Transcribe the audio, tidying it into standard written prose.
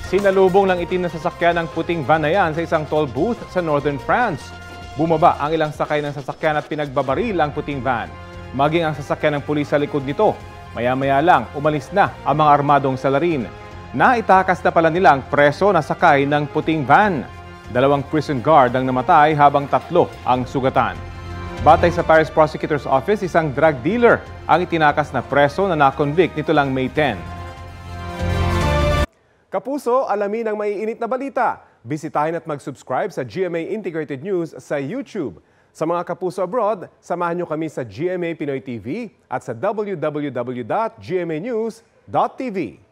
Sinalubong ng itim na sasakyan ng puting van na yan sa isang toll booth sa Northern France. Bumaba ang ilang sakay ng sasakyan at pinagbabaril ang puting van. Maging ang sasakyan ng pulis sa likod nito. Maya-maya lang, umalis na ang mga armadong salarin. Naitakas na pala nilang preso na sakay ng puting van. 2 prison guard ang namatay habang 3 ang sugatan. Batay sa Paris Prosecutor's Office, isang drug dealer ang itinakas na preso na na-convict nito lang May 10. Kapuso, alamin ang maiinit na balita. Bisitahin at mag-subscribe sa GMA Integrated News sa YouTube. Sa mga kapuso abroad, samahan nyo kami sa GMA Pinoy TV at sa www.gmanews.tv.